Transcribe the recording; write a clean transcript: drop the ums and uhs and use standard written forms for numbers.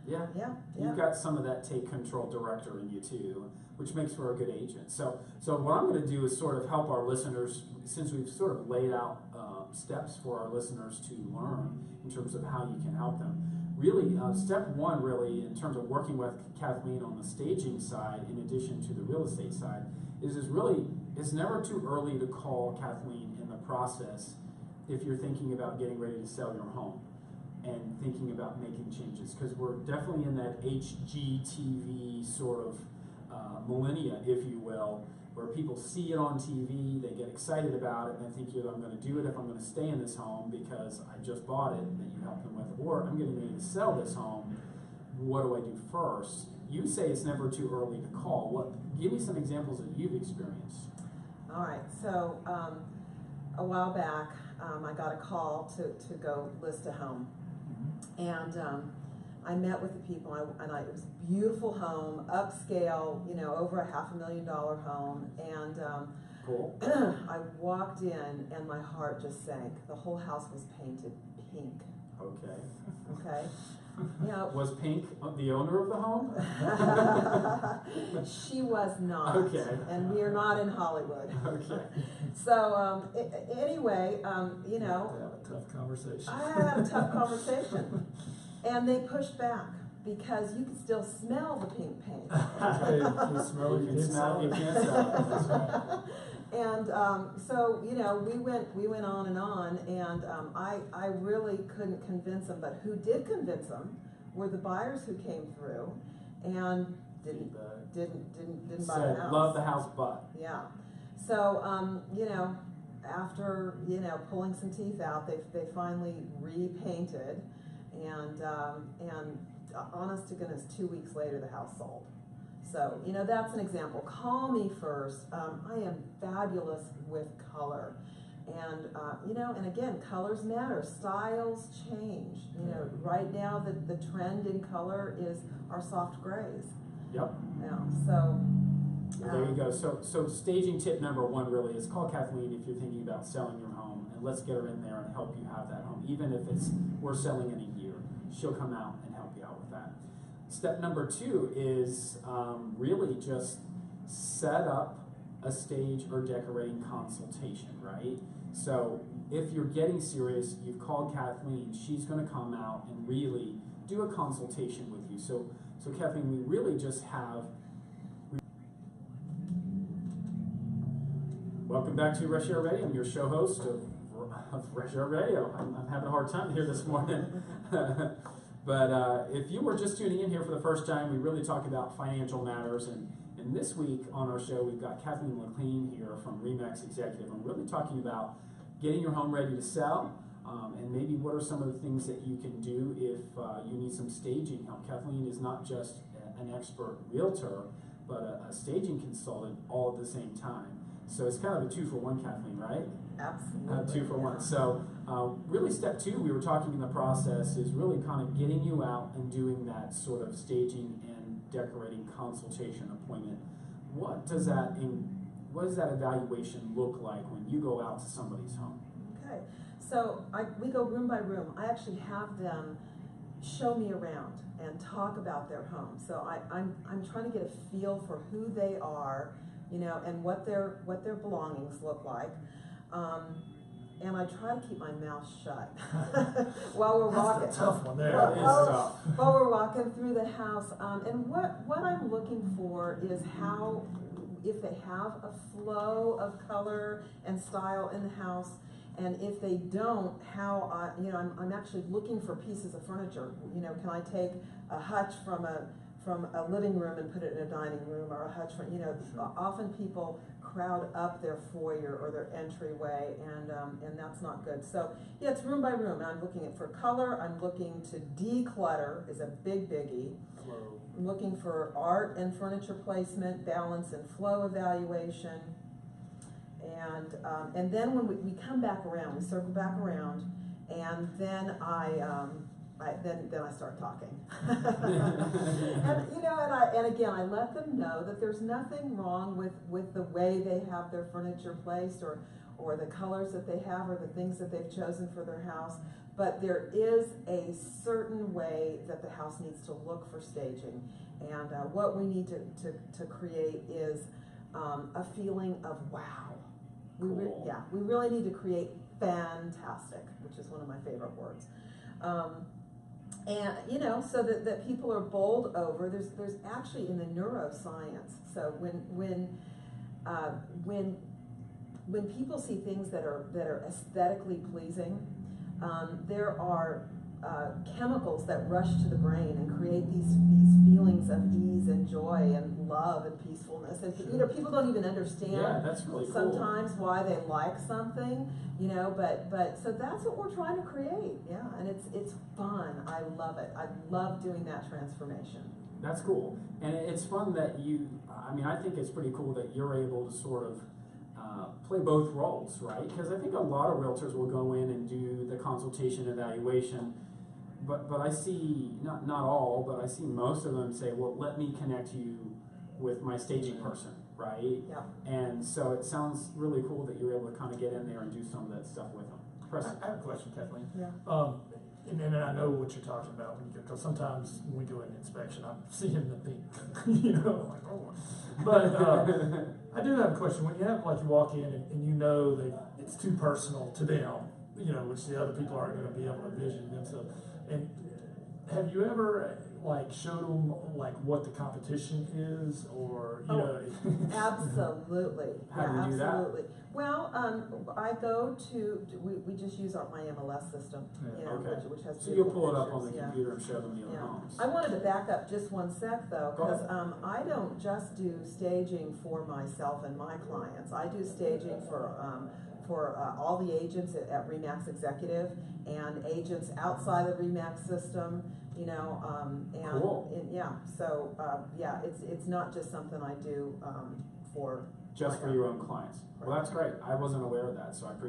Yeah. You've got some of that take control director in you too, which makes for a good agent. So what I'm going to do is sort of help our listeners, since we've sort of laid out steps for our listeners to learn in terms of how you can help them. Really, step one, really, in terms of working with Kathleen on the staging side, in addition to the real estate side, is really, it's never too early to call Kathleen in the process if you're thinking about getting ready to sell your home and thinking about making changes, because we're definitely in that HGTV sort of millennia, if you will, where people see it on TV, they get excited about it, and they think, either I'm going to do it if I'm going to stay in this home because I just bought it that you helped them with, or I'm getting ready to sell this home. What do I do first? You say it's never too early to call. Give me some examples that you've experienced. All right, so a while back, I got a call to go list a home. And I met with the people, it was a beautiful home, upscale, over a $500,000 home. And cool. I walked in and my heart just sank. The whole house was painted pink. Okay. Okay. Yeah. Was Pink the owner of the home? She was not. Okay. And we are not in Hollywood. Okay. So anyway, You have a tough conversation. I had a tough conversation, and they pushed back because you could still smell the pink paint. You smell it, you can smell it. You can't sell it. And so we went on, and I really couldn't convince them. But who did convince them were the buyers who came through, and didn't buy the house. Love the house, but yeah. So after pulling some teeth out, they finally repainted, and honest to goodness, 2 weeks later the house sold. So that's an example. Call me first. I am fabulous with color, and and again, colors matter. Styles change. Right now the trend in color is our soft grays. Yep. Yeah. So. There you go. So staging tip number one really is call Kathleen if you're thinking about selling your home, and let's get her in there and help you have that home. Even if we're selling in a year, she'll come out and help you out with that. Step number two is really just set up a stage or decorating consultation, right? So if you're getting serious, you've called Kathleen, she's going to come out and really do a consultation with you. So Kathleen, we really just have. Welcome back to Rush Hour Radio. I'm your show host of Rush Hour Radio. I'm having a hard time here this morning. But if you were just tuning in here for the first time, we really talk about financial matters. And this week on our show, we've got Kathleen McLean here from Remax Executive. I'm really talking about getting your home ready to sell, and maybe what are some of the things that you can do if you need some staging help. Kathleen is not just an expert realtor, but a staging consultant all at the same time. So it's kind of a 2-for-1, Kathleen, right? Absolutely. 2-for-1. So really step two, we were talking in the process, is really kind of getting you out and doing that sort of staging and decorating consultation appointment. What does that evaluation look like when you go out to somebody's home? Okay. So we go room by room. I actually have them show me around and talk about their home. So I'm trying to get a feel for who they are, and what their belongings look like. And I try to keep my mouth shut while we're walking. That's a tough one there. While we're walking through the house. And what I'm looking for is how, if they have a flow of color and style in the house, and if they don't, how I'm actually looking for pieces of furniture. Can I take a hutch from a living room and put it in a dining room, or a hutch from, often people crowd up their foyer or their entryway, and that's not good. So yeah, it's room by room. I'm looking for color. I'm looking to declutter is a big biggie. Flow. I'm looking for art and furniture placement, balance and flow evaluation. And then when we come back around, we circle back around, and then then I start talking. and again, I let them know that there's nothing wrong with the way they have their furniture placed, or the colors that they have or the things that they've chosen for their house, but there is a certain way that the house needs to look for staging. And what we need to create is a feeling of wow. Cool. We really need to create fantastic, which is one of my favorite words. And you know, so that people are bowled over. There's actually in the neuroscience. So when people see things that are aesthetically pleasing, there are chemicals that rush to the brain and create these feelings of ease and joy and love and peacefulness. And you know, people don't even understand that's really cool. sometimes why they like something, you know, but so that's what we're trying to create. Yeah, and it's fun. I love it. I love doing that transformation. That's cool. And it's fun that I think it's pretty cool that you're able to sort of play both roles, right? Because I think a lot of realtors will go in and do the consultation evaluation, but I see, not all, but I see most of them say, well, let me connect you with my staging person, right? Yeah. And so it sounds really cool that you're able to kind of get in there and do some of that stuff with them. I have a question, Kathleen. Yeah. And I know what you're talking about when you go, because sometimes when we do an inspection, I'm seeing the pink, you know, like, oh. But I do have a question. When you have, like, you walk in and you know that it's too personal to them, you know, which the other people aren't going to be able to vision themselves. And have you ever, like, showed them, like, what the competition is, or, you know? Absolutely. How do you do that? Absolutely. Well, I go to, we just use my MLS system, you know, Okay. which has So you'll beautiful pull it up on the pictures, computer and show them the other Yeah. homes. I wanted to back up just one sec though, Go because ahead. I don't just do staging for myself and my clients. I do staging for all the agents at RE/MAX Executive and agents outside the RE/MAX system. You know, Cool. So it's not just something I do for Just for your own clients. Well, that's great. I wasn't aware of that, so I appreciate